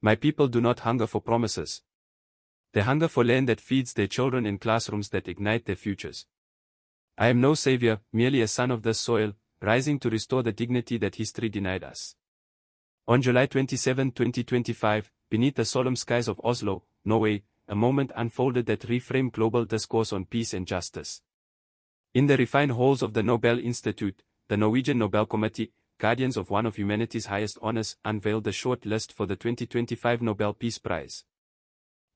My people do not hunger for promises. They hunger for land that feeds their children and classrooms that ignite their futures. I am no savior, merely a son of this soil, rising to restore the dignity that history denied us. On July 27, 2025, beneath the solemn skies of Oslo, Norway, a moment unfolded that reframed global discourse on peace and justice. In the refined halls of the Nobel Institute, the Norwegian Nobel Committee, guardians of one of humanity's highest honors, unveiled the short list for the 2025 Nobel Peace Prize.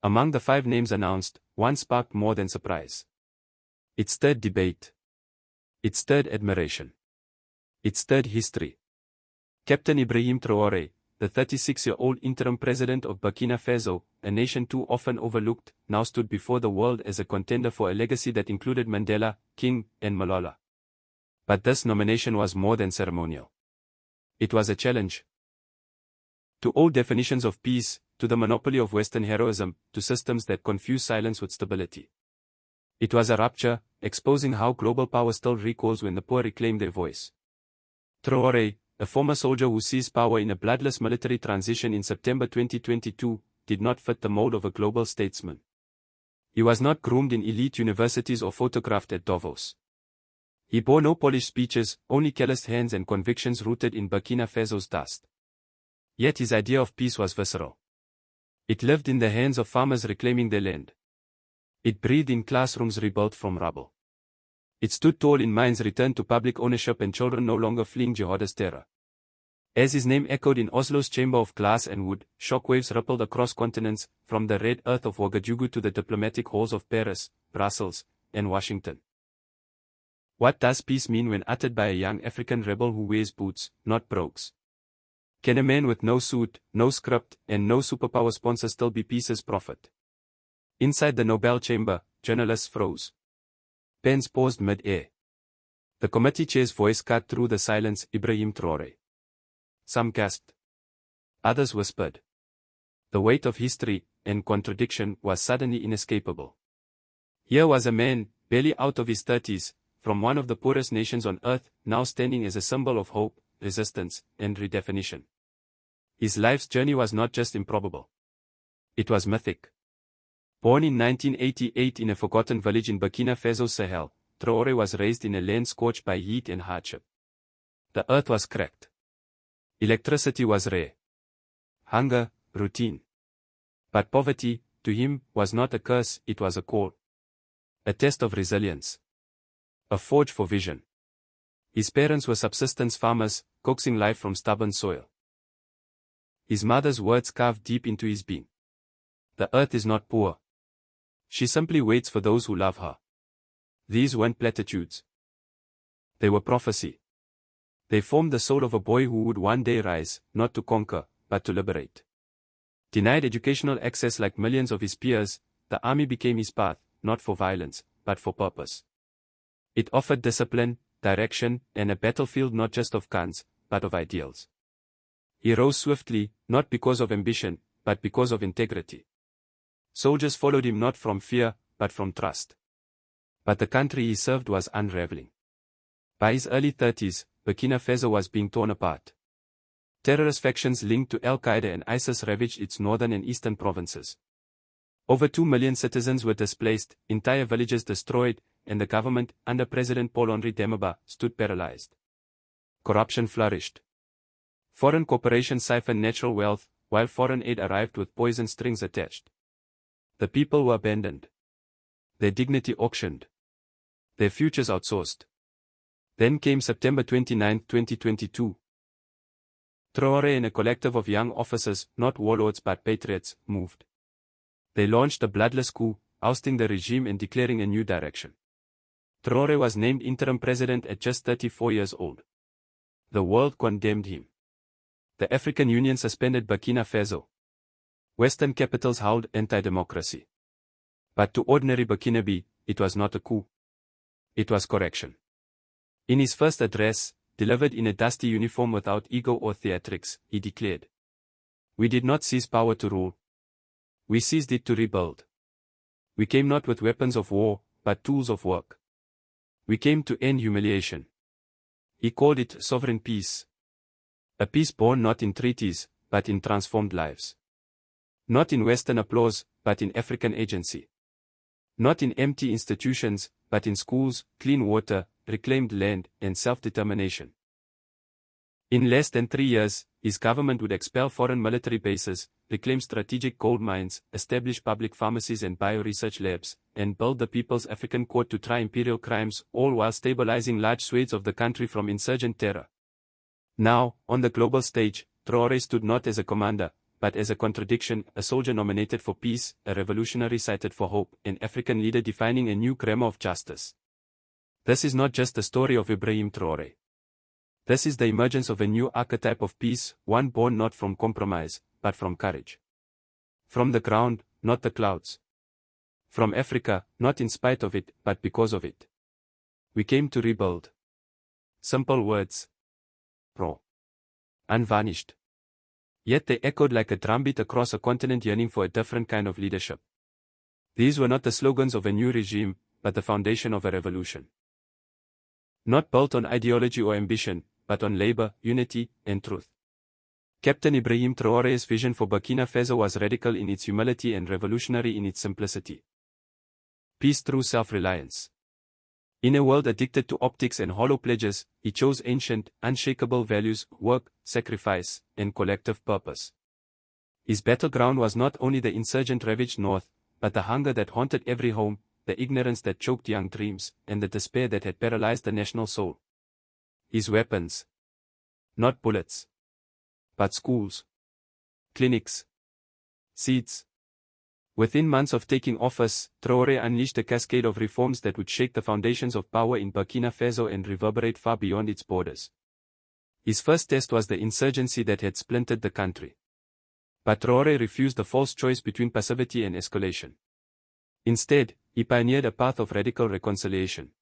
Among the 5 names announced, one sparked more than surprise. It stirred debate. It stirred admiration. It stirred history. Captain Ibrahim Traoré, the 36-year-old interim president of Burkina Faso, a nation too often overlooked, now stood before the world as a contender for a legacy that included Mandela, King, and Malala. But this nomination was more than ceremonial. It was a challenge. To old definitions of peace, to the monopoly of Western heroism, to systems that confuse silence with stability. It was a rupture, exposing how global power still recoils when the poor reclaim their voice. Traoré, a former soldier who seized power in a bloodless military transition in September 2022, did not fit the mold of a global statesman. He was not groomed in elite universities or photographed at Davos. He bore no polished speeches, only calloused hands and convictions rooted in Burkina Faso's dust. Yet his idea of peace was visceral. It lived in the hands of farmers reclaiming their land. It breathed in classrooms rebuilt from rubble. It stood tall in minds returned to public ownership and children no longer fleeing jihadist terror. As his name echoed in Oslo's chamber of glass and wood, shockwaves rippled across continents, from the red earth of Ouagadougou to the diplomatic halls of Paris, Brussels, and Washington. What does peace mean when uttered by a young African rebel who wears boots, not brogues? Can a man with no suit, no script, and no superpower sponsor still be peace's prophet? Inside the Nobel chamber, journalists froze. Pens paused mid-air. The committee chair's voice cut through the silence. Ibrahim Traoré. Some gasped. Others whispered. The weight of history and contradiction was suddenly inescapable. Here was a man, barely out of his 30s, from one of the poorest nations on earth, now standing as a symbol of hope, resistance, and redefinition. His life's journey was not just improbable. It was mythic. Born in 1988 in a forgotten village in Burkina Faso's Sahel, Traoré was raised in a land scorched by heat and hardship. The earth was cracked. Electricity was rare. Hunger, routine. But poverty, to him, was not a curse, it was a call. A test of resilience. A forge for vision. His parents were subsistence farmers, coaxing life from stubborn soil. His mother's words carved deep into his being. The earth is not poor. She simply waits for those who love her. These weren't platitudes. They were prophecy. They formed the soul of a boy who would one day rise, not to conquer, but to liberate. Denied educational access like millions of his peers, the army became his path, not for violence, but for purpose. It offered discipline, direction, and a battlefield not just of guns, but of ideals. He rose swiftly, not because of ambition, but because of integrity. Soldiers followed him not from fear, but from trust. But the country he served was unraveling. By his early 30s, Burkina Faso was being torn apart. Terrorist factions linked to Al-Qaeda and ISIS ravaged its northern and eastern provinces. Over 2 million citizens were displaced, entire villages destroyed, and the government, under President Paul-Henri Demiba, stood paralyzed. Corruption flourished. Foreign corporations siphoned natural wealth, while foreign aid arrived with poison strings attached. The people were abandoned. Their dignity auctioned. Their futures outsourced. Then came September 29, 2022. Traoré and a collective of young officers, not warlords but patriots, moved. They launched a bloodless coup, ousting the regime and declaring a new direction. Traoré was named interim president at just 34 years old. The world condemned him. The African Union suspended Burkina Faso. Western capitals howled anti-democracy. But to ordinary Burkinabe, it was not a coup. It was correction. In his first address, delivered in a dusty uniform without ego or theatrics, he declared, "We did not seize power to rule. We seized it to rebuild. We came not with weapons of war, but tools of work. We came to end humiliation." He called it sovereign peace. A peace born not in treaties, but in transformed lives. Not in Western applause, but in African agency. Not in empty institutions, but in schools, clean water, reclaimed land, and self-determination. In less than 3 years, his government would expel foreign military bases, reclaim strategic gold mines, establish public pharmacies and bio-research labs, and build the People's African Court to try imperial crimes, all while stabilizing large swathes of the country from insurgent terror. Now, on the global stage, Traoré stood not as a commander, but as a contradiction, a soldier nominated for peace, a revolutionary cited for hope, an African leader defining a new grammar of justice. This is not just the story of Ibrahim Traoré. This is the emergence of a new archetype of peace, one born not from compromise, but from courage. From the ground, not the clouds. From Africa, not in spite of it, but because of it. We came to rebuild. Simple words. Raw. Unvarnished. Yet they echoed like a drumbeat across a continent yearning for a different kind of leadership. These were not the slogans of a new regime, but the foundation of a revolution. Not built on ideology or ambition, but on labor, unity, and truth. Captain Ibrahim Traoré's vision for Burkina Faso was radical in its humility and revolutionary in its simplicity. Peace through self-reliance. In a world addicted to optics and hollow pledges, he chose ancient, unshakable values, work, sacrifice, and collective purpose. His battleground was not only the insurgent-ravaged north, but the hunger that haunted every home, the ignorance that choked young dreams, and the despair that had paralyzed the national soul. His weapons. Not bullets. But schools. Clinics. Seeds. Within months of taking office, Traoré unleashed a cascade of reforms that would shake the foundations of power in Burkina Faso and reverberate far beyond its borders. His first test was the insurgency that had splintered the country. But Traoré refused the false choice between passivity and escalation. Instead, he pioneered a path of radical reconciliation.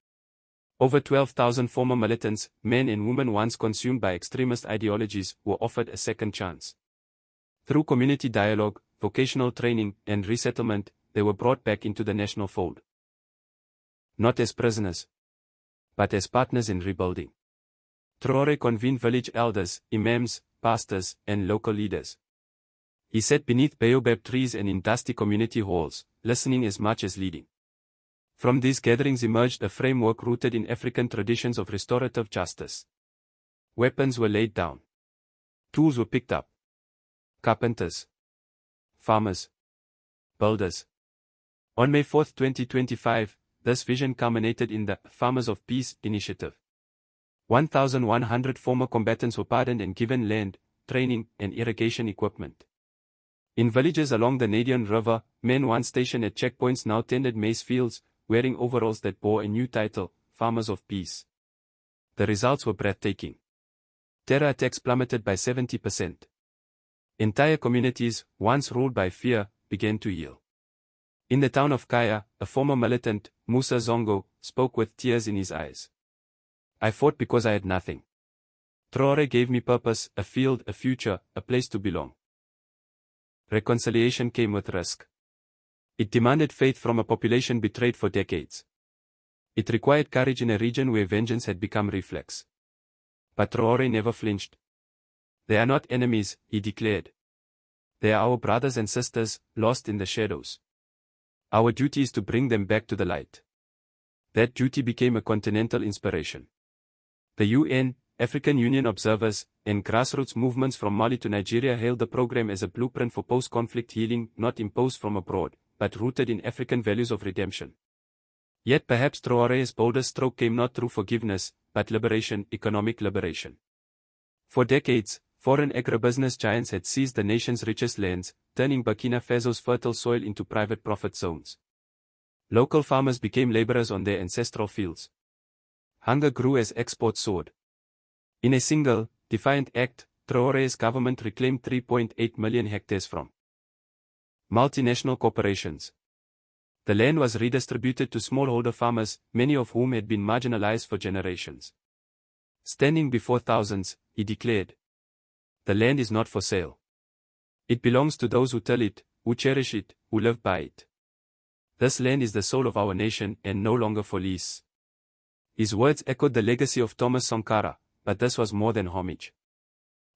Over 12,000 former militants, men and women once consumed by extremist ideologies, were offered a second chance. Through community dialogue, vocational training, and resettlement, they were brought back into the national fold. Not as prisoners, but as partners in rebuilding. Traoré convened village elders, imams, pastors, and local leaders. He sat beneath baobab trees and in dusty community halls, listening as much as leading. From these gatherings emerged a framework rooted in African traditions of restorative justice. Weapons were laid down. Tools were picked up. Carpenters. Farmers. Builders. On May 4, 2025, this vision culminated in the Farmers of Peace initiative. 1,100 former combatants were pardoned and given land, training, and irrigation equipment. In villages along the Nadian River, men once stationed at checkpoints now tended maize fields, wearing overalls that bore a new title, Farmers of Peace. The results were breathtaking. Terror attacks plummeted by 70%. Entire communities, once ruled by fear, began to heal. In the town of Kaya, a former militant, Musa Zongo, spoke with tears in his eyes. I fought because I had nothing. Traoré gave me purpose, a field, a future, a place to belong. Reconciliation came with risk. It demanded faith from a population betrayed for decades. It required courage in a region where vengeance had become reflex. But Traoré never flinched. They are not enemies, he declared. They are our brothers and sisters, lost in the shadows. Our duty is to bring them back to the light. That duty became a continental inspiration. The UN, African Union observers, and grassroots movements from Mali to Nigeria hailed the program as a blueprint for post-conflict healing, not imposed from abroad, but rooted in African values of redemption. Yet perhaps Traoré's boldest stroke came not through forgiveness, but liberation, economic liberation. For decades, foreign agribusiness giants had seized the nation's richest lands, turning Burkina Faso's fertile soil into private profit zones. Local farmers became laborers on their ancestral fields. Hunger grew as exports soared. In a single, defiant act, Traoré's government reclaimed 3.8 million hectares from multinational corporations. The land was redistributed to smallholder farmers, many of whom had been marginalized for generations. Standing before thousands, he declared, "The land is not for sale. It belongs to those who till it, who cherish it, who live by it. This land is the soul of our nation and no longer for lease." His words echoed the legacy of Thomas Sankara, but this was more than homage.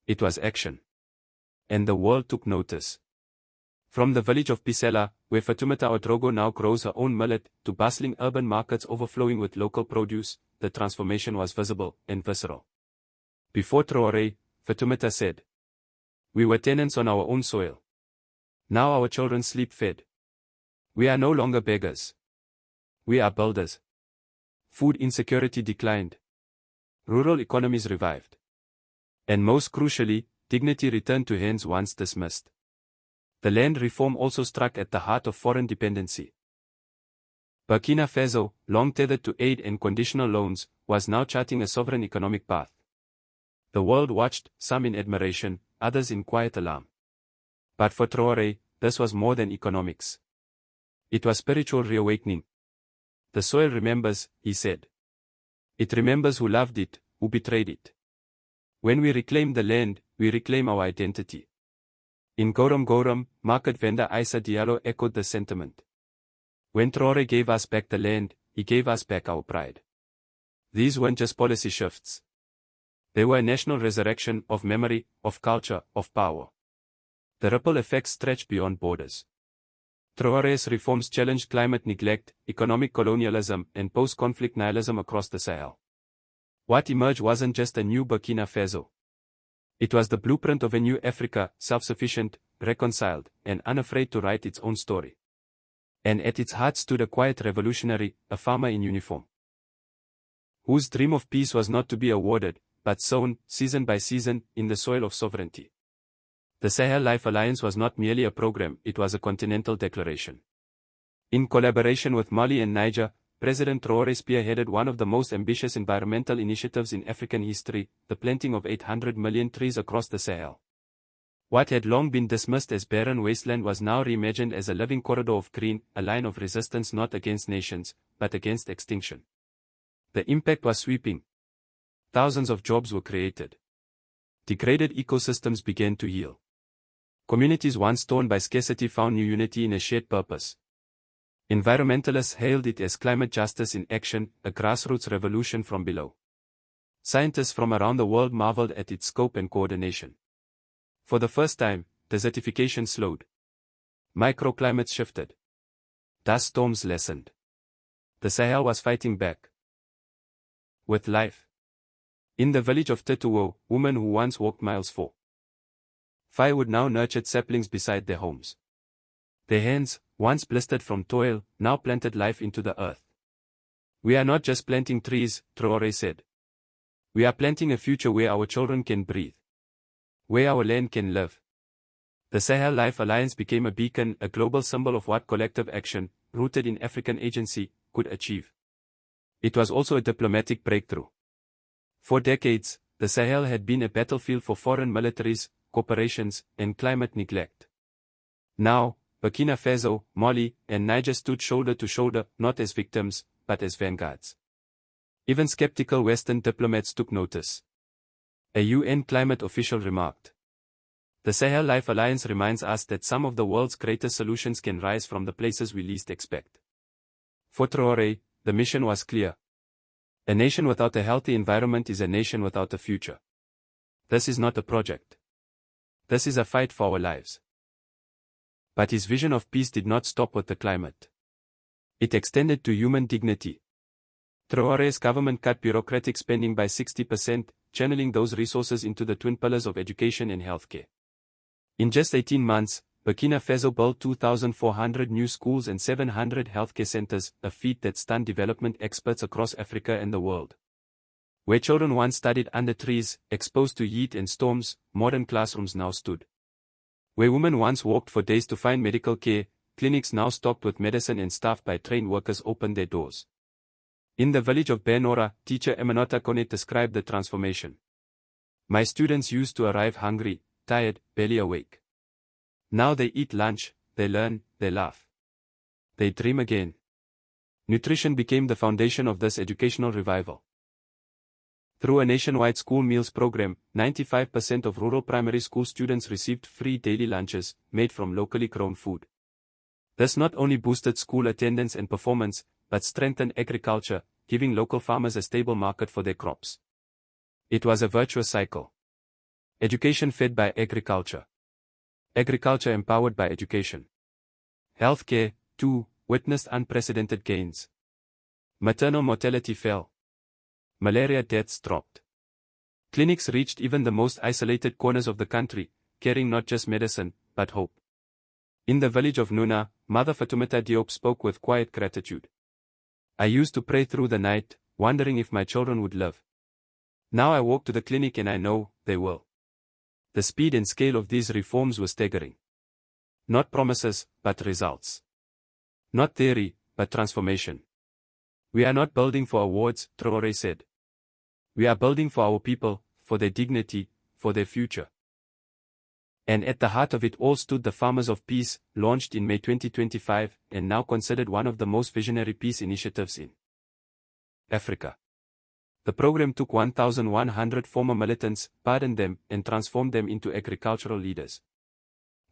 It was action. And the world took notice. From the village of Pisela, where Fatoumata Ouedraogo now grows her own millet, to bustling urban markets overflowing with local produce, the transformation was visible and visceral. Before Traoré, Fatoumata said, "We were tenants on our own soil. Now our children sleep fed. We are no longer beggars. We are builders." Food insecurity declined. Rural economies revived. And most crucially, dignity returned to hands once dismissed. The land reform also struck at the heart of foreign dependency. Burkina Faso, long tethered to aid and conditional loans, was now charting a sovereign economic path. The world watched, some in admiration, others in quiet alarm. But for Traoré, this was more than economics. It was spiritual reawakening. "The soil remembers," he said. "It remembers who loved it, who betrayed it. When we reclaim the land, we reclaim our identity." In Gorom, market vendor Issa Diallo echoed the sentiment. "When Traoré gave us back the land, he gave us back our pride." These weren't just policy shifts. They were a national resurrection of memory, of culture, of power. The ripple effects stretched beyond borders. Traoré's reforms challenged climate neglect, economic colonialism, and post-conflict nihilism across the Sahel. What emerged wasn't just a new Burkina Faso. It was the blueprint of a new Africa, self-sufficient, reconciled, and unafraid to write its own story. And at its heart stood a quiet revolutionary, a farmer in uniform, whose dream of peace was not to be awarded, but sown, season by season, in the soil of sovereignty. The Sahel Life Alliance was not merely a program, it was a continental declaration. In collaboration with Mali and Niger, President Traoré spearheaded one of the most ambitious environmental initiatives in African history, the planting of 800 million trees across the Sahel. What had long been dismissed as barren wasteland was now reimagined as a living corridor of green, a line of resistance not against nations, but against extinction. The impact was sweeping. Thousands of jobs were created. Degraded ecosystems began to heal. Communities once torn by scarcity found new unity in a shared purpose. Environmentalists hailed it as climate justice in action, a grassroots revolution from below. Scientists from around the world marveled at its scope and coordination. For the first time, desertification slowed. Microclimates shifted. Dust storms lessened. The Sahel was fighting back. With life. In the village of Tetuo, women who once walked miles for firewood now nurtured saplings beside their homes. Their hands, once blistered from toil, now planted life into the earth. "We are not just planting trees," Traoré said. "We are planting a future where our children can breathe. Where our land can live." The Sahel Life Alliance became a beacon, a global symbol of what collective action, rooted in African agency, could achieve. It was also a diplomatic breakthrough. For decades, the Sahel had been a battlefield for foreign militaries, corporations, and climate neglect. Now, Burkina Faso, Mali, and Niger stood shoulder to shoulder, not as victims, but as vanguards. Even skeptical Western diplomats took notice. A UN climate official remarked, "The Sahel Life Alliance reminds us that some of the world's greatest solutions can rise from the places we least expect." For Traoré, the mission was clear. A nation without a healthy environment is a nation without a future. This is not a project. This is a fight for our lives. But his vision of peace did not stop with the climate. It extended to human dignity. Traoré's government cut bureaucratic spending by 60%, channeling those resources into the twin pillars of education and healthcare. In just 18 months, Burkina Faso built 2,400 new schools and 700 healthcare centers, a feat that stunned development experts across Africa and the world. Where children once studied under trees, exposed to heat and storms, modern classrooms now stood. Where women once walked for days to find medical care, clinics now stocked with medicine and staffed by trained workers opened their doors. In the village of Benora, teacher Emanota Kone described the transformation. "My students used to arrive hungry, tired, barely awake. Now they eat lunch, they learn, they laugh. They dream again." Nutrition became the foundation of this educational revival. Through a nationwide school meals program, 95% of rural primary school students received free daily lunches, made from locally grown food. This not only boosted school attendance and performance, but strengthened agriculture, giving local farmers a stable market for their crops. It was a virtuous cycle. Education fed by agriculture. Agriculture empowered by education. Healthcare, too, witnessed unprecedented gains. Maternal mortality fell. Malaria deaths dropped. Clinics reached even the most isolated corners of the country, carrying not just medicine, but hope. In the village of Nuna, Mother Fatoumata Diop spoke with quiet gratitude. I used to pray through the night, wondering if my children would live. Now I walk to the clinic and I know they will. The speed and scale of these reforms were staggering. Not promises, but results. Not theory, but transformation. We are not building for awards, Traoré said. We are building for our people, for their dignity, for their future. And at the heart of it all stood the Farmers of Peace, launched in May 2025, and now considered one of the most visionary peace initiatives in Africa. The program took 1,100 former militants, pardoned them, and transformed them into agricultural leaders.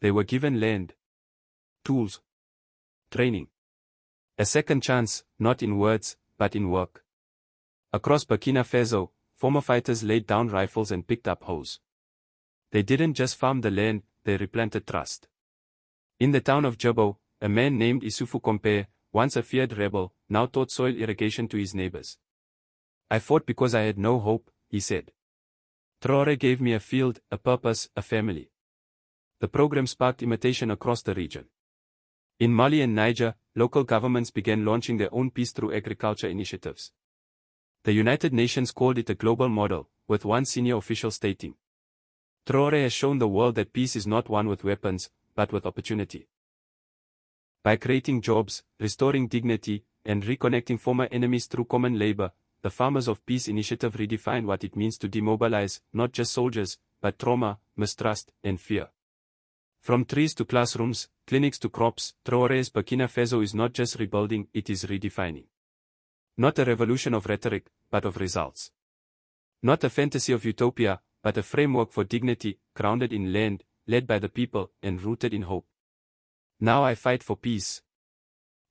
They were given land, tools, training, a second chance, not in words, but in work. Across Burkina Faso, former fighters laid down rifles and picked up hoes. They didn't just farm the land, they replanted trust. In the town of Djabo, a man named Issoufou Kompé, once a feared rebel, now taught soil irrigation to his neighbors. I fought because I had no hope, he said. Traoré gave me a field, a purpose, a family. The program sparked imitation across the region. In Mali and Niger, local governments began launching their own peace through agriculture initiatives. The United Nations called it a global model, with one senior official stating, Traoré has shown the world that peace is not won with weapons, but with opportunity. By creating jobs, restoring dignity, and reconnecting former enemies through common labor, the Farmers of Peace initiative redefined what it means to demobilize, not just soldiers, but trauma, mistrust, and fear. From trees to classrooms, clinics to crops, Traoré's Burkina Faso is not just rebuilding, it is redefining. Not a revolution of rhetoric, but of results. Not a fantasy of utopia, but a framework for dignity, grounded in land, led by the people, and rooted in hope. Now I fight for peace.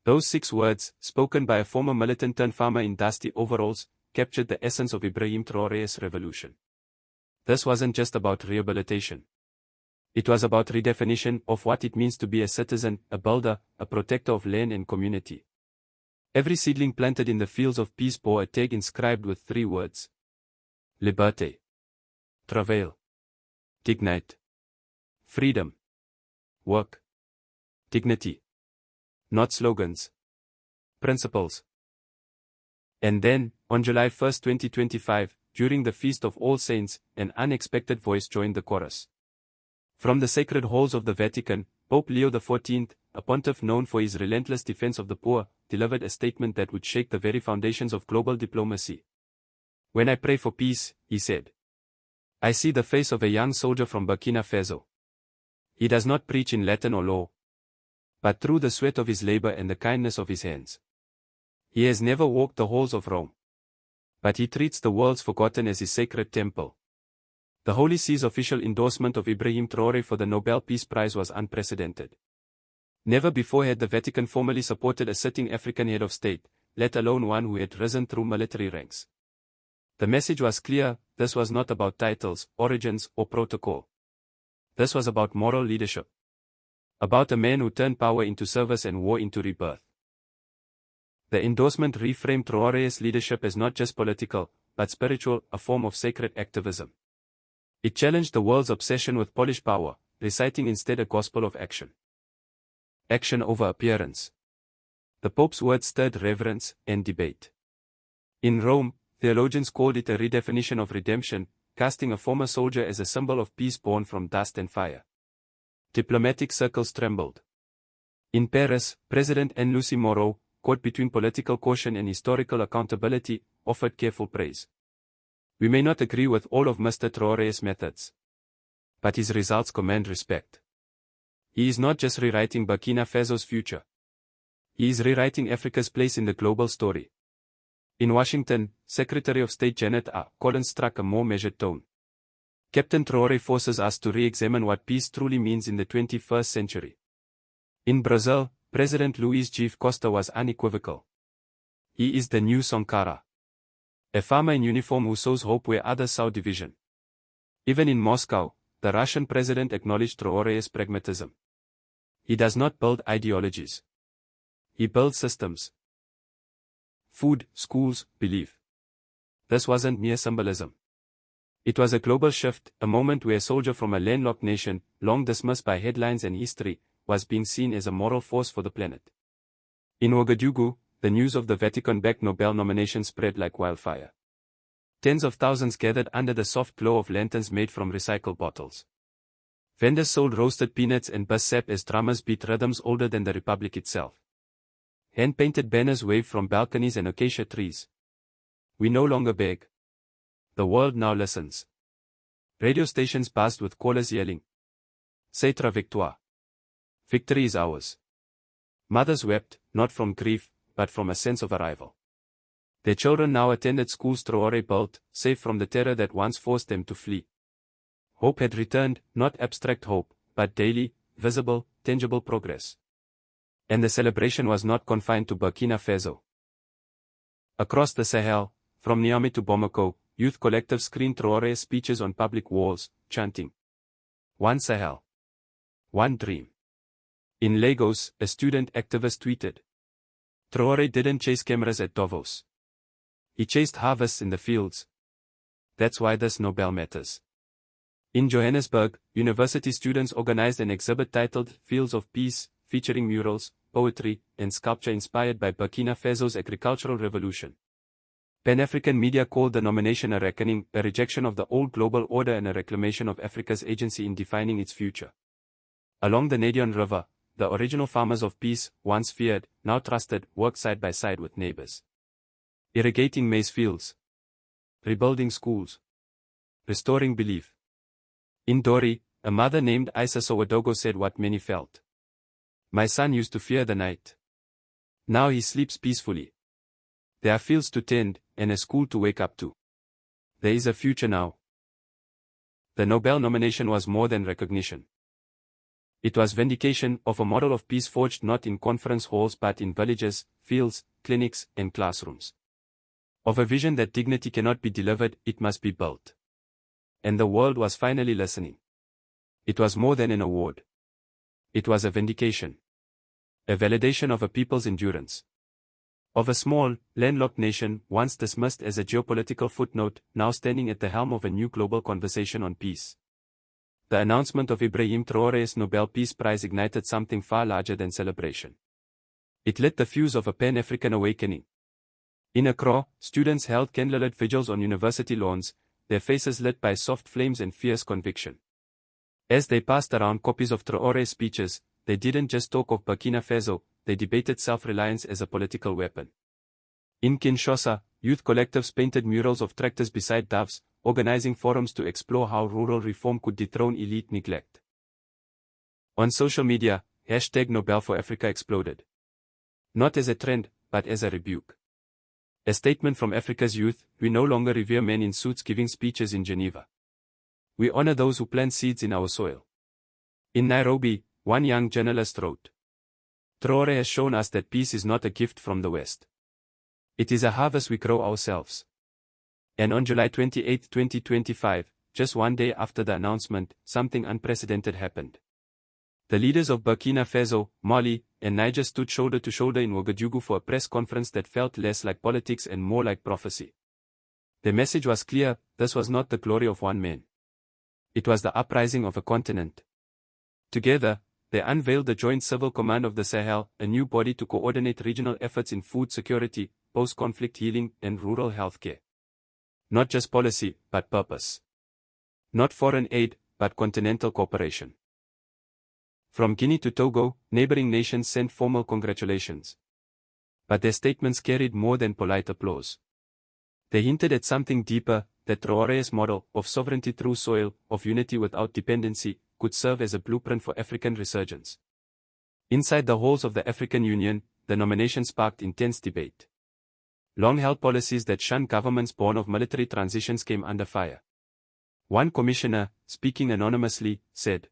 Those 6 words, spoken by a former militant turned farmer in dusty overalls, captured the essence of Ibrahim Traoré's revolution. This wasn't just about rehabilitation. It was about redefinition of what it means to be a citizen, a builder, a protector of land and community. Every seedling planted in the fields of peace bore a tag inscribed with 3 words. Liberté. Travail. Dignite. Freedom. Work. Dignity. Not slogans. Principles. And then, on July 1, 2025, during the Feast of All Saints, an unexpected voice joined the chorus. From the sacred halls of the Vatican, Pope Leo XIV, a pontiff known for his relentless defense of the poor, delivered a statement that would shake the very foundations of global diplomacy. When I pray for peace, he said, I see the face of a young soldier from Burkina Faso. He does not preach in Latin or law, but through the sweat of his labor and the kindness of his hands. He has never walked the halls of Rome, but he treats the world's forgotten as his sacred temple. The Holy See's official endorsement of Ibrahim Traoré for the Nobel Peace Prize was unprecedented. Never before had the Vatican formally supported a sitting African head of state, let alone one who had risen through military ranks. The message was clear: this was not about titles, origins, or protocol. This was about moral leadership. About a man who turned power into service and war into rebirth. The endorsement reframed Traoré's leadership as not just political, but spiritual, a form of sacred activism. It challenged the world's obsession with polished power, reciting instead a gospel of action. Action over appearance. The Pope's words stirred reverence and debate. In Rome, theologians called it a redefinition of redemption, casting a former soldier as a symbol of peace born from dust and fire. Diplomatic circles trembled. In Paris, President Lucy Moreau, caught between political caution and historical accountability, offered careful praise. We may not agree with all of Mr. Traoré's methods, but his results command respect. He is not just rewriting Burkina Faso's future. He is rewriting Africa's place in the global story. In Washington, Secretary of State Janet Collins struck a more measured tone. Captain Traoré forces us to re-examine what peace truly means in the 21st century. In Brazil, President Luiz Costa was unequivocal. He is the new Sankara. A farmer in uniform who sows hope where others sow division. Even in Moscow, the Russian president acknowledged Traoré's pragmatism. He does not build ideologies. He builds systems. Food, schools, belief. This wasn't mere symbolism. It was a global shift, a moment where a soldier from a landlocked nation, long dismissed by headlines and history, was being seen as a moral force for the planet. In Ouagadougou, the news of the Vatican-backed Nobel nomination spread like wildfire. Tens of thousands gathered under the soft glow of lanterns made from recycled bottles. Vendors sold roasted peanuts and bus sap as drummers beat rhythms older than the Republic itself. Hand-painted banners waved from balconies and acacia trees. We no longer beg. The world now listens. Radio stations buzzed with callers yelling, "C'est ta victoire." Victory is ours. Mothers wept, not from grief, but from a sense of arrival. Their children now attended schools Traoré built, safe from the terror that once forced them to flee. Hope had returned, not abstract hope, but daily, visible, tangible progress. And the celebration was not confined to Burkina Faso. Across the Sahel, from Niamey to Bamako, youth collectives screened Traoré's speeches on public walls, chanting, "One Sahel. One dream." In Lagos, a student activist tweeted, "Traoré didn't chase cameras at Davos. He chased harvests in the fields. That's why this Nobel matters." In Johannesburg, university students organized an exhibit titled Fields of Peace, featuring murals, poetry, and sculpture inspired by Burkina Faso's agricultural revolution. Pan-African media called the nomination a reckoning, a rejection of the old global order and a reclamation of Africa's agency in defining its future. Along the Nadion River, the original farmers of peace, once feared, now trusted, worked side by side with neighbors. Irrigating maize fields. Rebuilding schools. Restoring belief. In Dori, a mother named Isa Sowadogo said what many felt. "My son used to fear the night. Now he sleeps peacefully. There are fields to tend, and a school to wake up to. There is a future now." The Nobel nomination was more than recognition. It was vindication of a model of peace forged not in conference halls but in villages, fields, clinics, and classrooms. Of a vision that dignity cannot be delivered, it must be built. And the world was finally listening. It was more than an award. It was a vindication. A validation of a people's endurance. Of a small, landlocked nation, once dismissed as a geopolitical footnote, now standing at the helm of a new global conversation on peace. The announcement of Ibrahim Traoré's Nobel Peace Prize ignited something far larger than celebration. It lit the fuse of a Pan-African awakening. In Accra, students held candlelit vigils on university lawns, their faces lit by soft flames and fierce conviction. As they passed around copies of Traoré's speeches, they didn't just talk of Burkina Faso, they debated self-reliance as a political weapon. In Kinshasa, youth collectives painted murals of tractors beside doves, organizing forums to explore how rural reform could dethrone elite neglect. On social media, #NobelForAfrica exploded. Not as a trend, but as a rebuke. A statement from Africa's youth: we no longer revere men in suits giving speeches in Geneva. We honor those who plant seeds in our soil. In Nairobi, one young journalist wrote, "Traoré has shown us that peace is not a gift from the West. It is a harvest we grow ourselves." And on July 28, 2025, just one day after the announcement, something unprecedented happened. The leaders of Burkina Faso, Mali, and Niger stood shoulder to shoulder in Ouagadougou for a press conference that felt less like politics and more like prophecy. The message was clear: this was not the glory of one man. It was the uprising of a continent. Together, they unveiled the Joint Civil Command of the Sahel, a new body to coordinate regional efforts in food security, post-conflict healing, and rural healthcare. Not just policy, but purpose. Not foreign aid, but continental cooperation. From Guinea to Togo, neighboring nations sent formal congratulations. But their statements carried more than polite applause. They hinted at something deeper, that Traoré's model of sovereignty through soil, of unity without dependency, could serve as a blueprint for African resurgence. Inside the halls of the African Union, the nomination sparked intense debate. Long-held policies that shunned governments born of military transitions came under fire. One commissioner, speaking anonymously, said,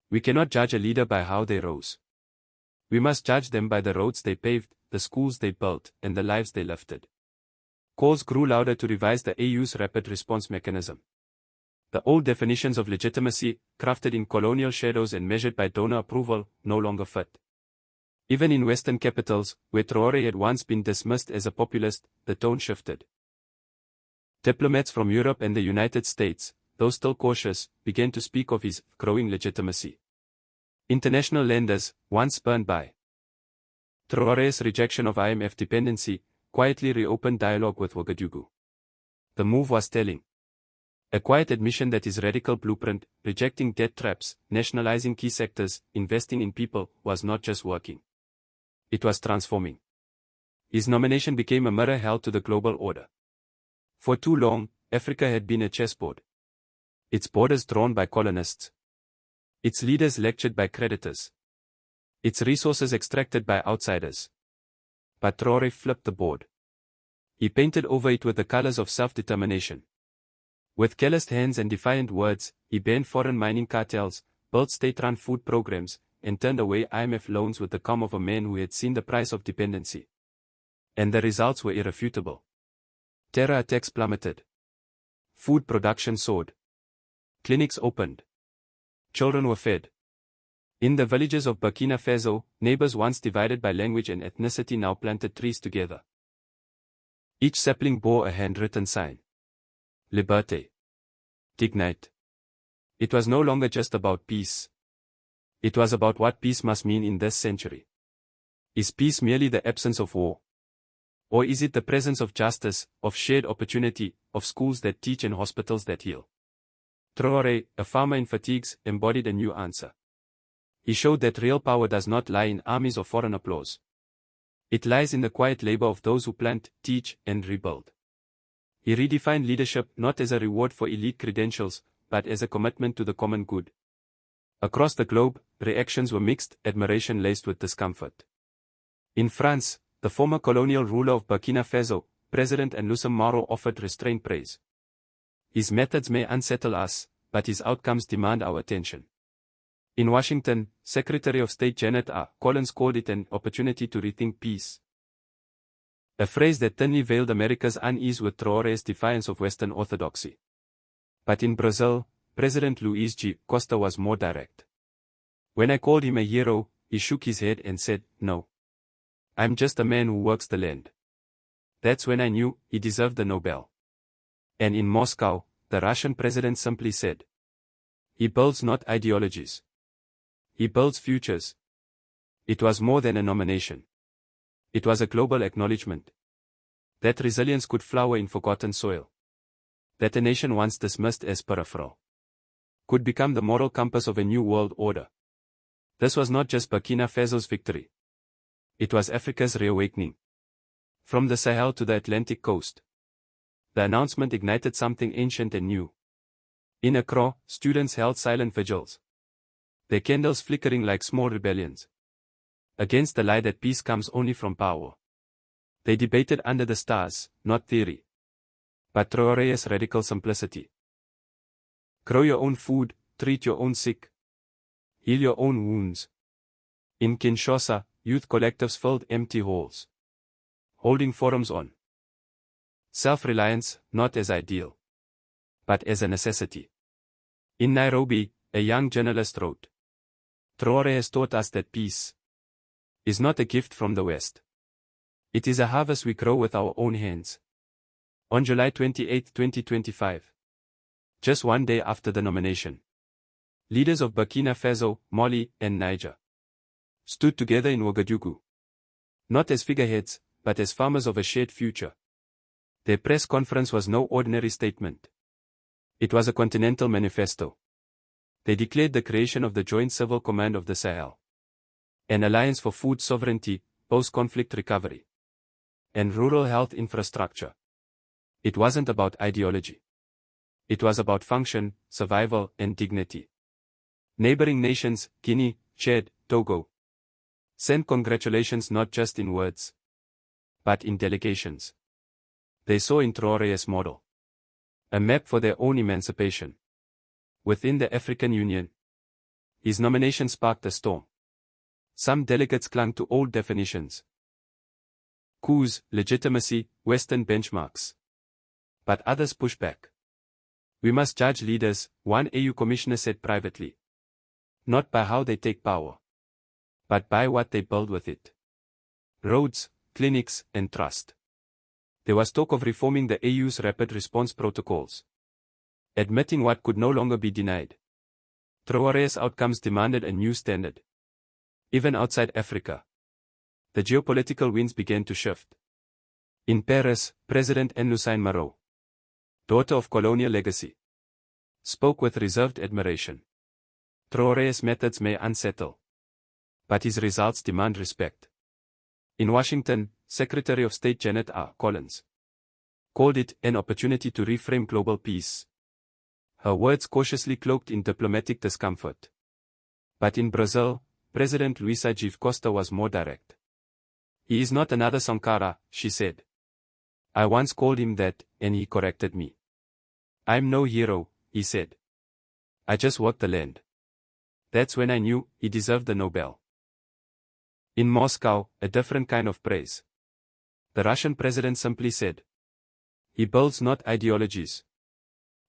"We cannot judge a leader by how they rose. We must judge them by the roads they paved, the schools they built, and the lives they lifted." Calls grew louder to revise the AU's rapid response mechanism. The old definitions of legitimacy, crafted in colonial shadows and measured by donor approval, no longer fit. Even in Western capitals, where Traoré had once been dismissed as a populist, the tone shifted. Diplomats from Europe and the United States, though still cautious, began to speak of his growing legitimacy. International lenders, once spurned by Traoré's rejection of IMF dependency, quietly reopened dialogue with Ouagadougou. The move was telling. A quiet admission that his radical blueprint, rejecting debt traps, nationalizing key sectors, investing in people, was not just working. It was transforming. His nomination became a mirror held to the global order. For too long, Africa had been a chessboard. Its borders drawn by colonists. Its leaders lectured by creditors. Its resources extracted by outsiders. But Traoré flipped the board. He painted over it with the colors of self-determination. With calloused hands and defiant words, he banned foreign mining cartels, built state-run food programs, and turned away IMF loans with the calm of a man who had seen the price of dependency. And the results were irrefutable. Terror attacks plummeted. Food production soared. Clinics opened. Children were fed. In the villages of Burkina Faso, neighbors once divided by language and ethnicity now planted trees together. Each sapling bore a handwritten sign. Liberté. Dignité. It was no longer just about peace. It was about what peace must mean in this century. Is peace merely the absence of war? Or is it the presence of justice, of shared opportunity, of schools that teach and hospitals that heal? Traoré, a farmer in fatigues, embodied a new answer. He showed that real power does not lie in armies or foreign applause. It lies in the quiet labor of those who plant, teach, and rebuild. He redefined leadership not as a reward for elite credentials, but as a commitment to the common good. Across the globe, reactions were mixed, admiration laced with discomfort. In France, the former colonial ruler of Burkina Faso, President Roch offered restrained praise. His methods may unsettle us, but his outcomes demand our attention. In Washington, Secretary of State Janet Collins called it an opportunity to rethink peace. A phrase that thinly veiled America's unease with Traoré's defiance of Western orthodoxy. But in Brazil, President Luiz G. Costa was more direct. When I called him a hero, he shook his head and said, "No. I'm just a man who works the land." That's when I knew he deserved the Nobel. And in Moscow, the Russian president simply said, "He builds not ideologies. He builds futures." It was more than a nomination. It was a global acknowledgement. That resilience could flower in forgotten soil. That a nation once dismissed as peripheral could become the moral compass of a new world order. This was not just Burkina Faso's victory. It was Africa's reawakening. From the Sahel to the Atlantic coast. The announcement ignited something ancient and new. In Accra, students held silent vigils. Their candles flickering like small rebellions. Against the lie that peace comes only from power. They debated under the stars, not theory. But Traoré's radical simplicity. Grow your own food, treat your own sick. Heal your own wounds. In Kinshasa, youth collectives filled empty halls. Holding forums on self-reliance, not as ideal, but as a necessity. In Nairobi, a young journalist wrote, "Traoré has taught us that peace is not a gift from the West. It is a harvest we grow with our own hands." On July 28, 2025, just one day after the nomination, leaders of Burkina Faso, Mali, and Niger stood together in Ouagadougou. Not as figureheads, but as farmers of a shared future. Their press conference was no ordinary statement. It was a continental manifesto. They declared the creation of the Joint Civil Command of the Sahel, an alliance for food sovereignty, post-conflict recovery, and rural health infrastructure. It wasn't about ideology. It was about function, survival, and dignity. Neighboring nations, Guinea, Chad, Togo, sent congratulations not just in words, but in delegations. They saw in Traoré's model a map for their own emancipation. Within the African Union, his nomination sparked a storm. Some delegates clung to old definitions. Coups, legitimacy, Western benchmarks. But others pushed back. We must judge leaders, one AU commissioner said privately. Not by how they take power, but by what they build with it. Roads, clinics, and trust. There was talk of reforming the AU's rapid response protocols, admitting what could no longer be denied. Traoré's outcomes demanded a new standard. Even outside Africa, the geopolitical winds began to shift. In Paris, President Nlusine Maro, daughter of colonial legacy, spoke with reserved admiration. Traoré's methods may unsettle, but his results demand respect. In Washington, Secretary of State Janet R. Collins called it an opportunity to reframe global peace. Her words cautiously cloaked in diplomatic discomfort. But in Brazil, President Luisa Give Costa was more direct. He is not another Sankara, she said. I once called him that, and he corrected me. I'm no hero, he said. I just worked the land. That's when I knew he deserved the Nobel. In Moscow, a different kind of praise. The Russian president simply said, he builds not ideologies,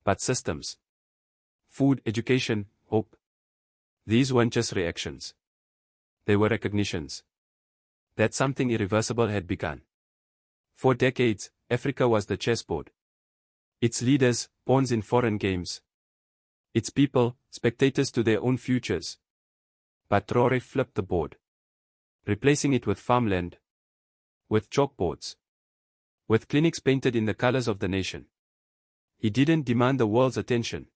but systems. Food, education, hope. These weren't just reactions. They were recognitions that something irreversible had begun. For decades, Africa was the chessboard. Its leaders, pawns in foreign games. Its people, spectators to their own futures. But Traoré flipped the board, replacing it with farmland, with chalkboards, with clinics painted in the colors of the nation. He didn't demand the world's attention.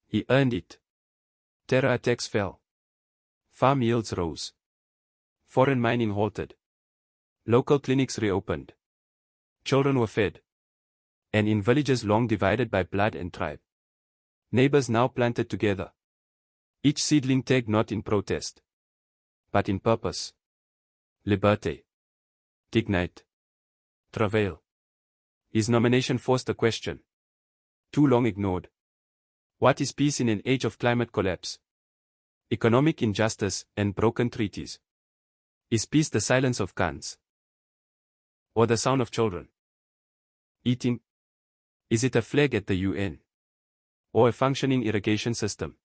He earned it. Terror attacks fell. Farm yields rose. Foreign mining halted. Local clinics reopened. Children were fed. And in villages long divided by blood and tribe, neighbors now planted together. Each seedling tagged not in protest, but in purpose. Liberté. Dignite. Travail. His nomination forced a question, too long ignored. What is peace in an age of climate collapse, economic injustice, and broken treaties? Is peace the silence of guns, or the sound of children eating? Is it a flag at the UN, or a functioning irrigation system?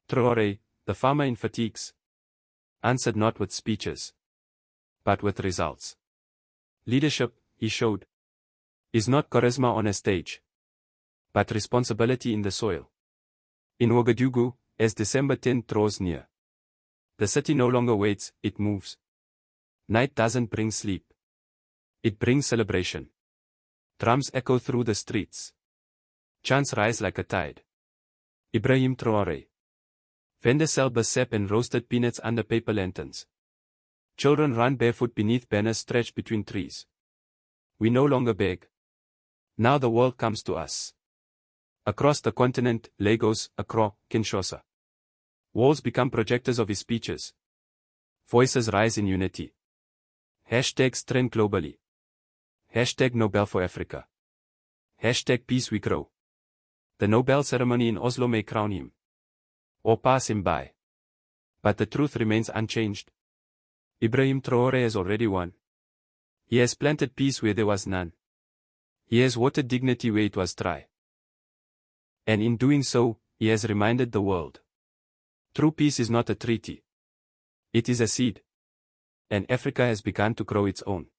Traoré, the farmer in fatigues, answered not with speeches, but with results. Leadership, he showed, is not charisma on a stage, but responsibility in the soil. In Ouagadougou, as December 10 draws near, the city no longer waits, it moves. Night doesn't bring sleep. It brings celebration. Drums echo through the streets. Chants rise like a tide. Ibrahim Traoré. Vendors sell bersep and roasted peanuts under paper lanterns. Children run barefoot beneath banners stretched between trees. We no longer beg. Now the world comes to us. Across the continent, Lagos, Accra, Kinshasa. Walls become projectors of his speeches. Voices rise in unity. Hashtags trend globally. Hashtag Nobel for Africa. Hashtag Peace We Grow. The Nobel ceremony in Oslo may crown him, or pass him by. But the truth remains unchanged. Ibrahim Traoré has already won. He has planted peace where there was none. He has watered dignity where it was dry. And in doing so, he has reminded the world. True peace is not a treaty. It is a seed. And Africa has begun to grow its own.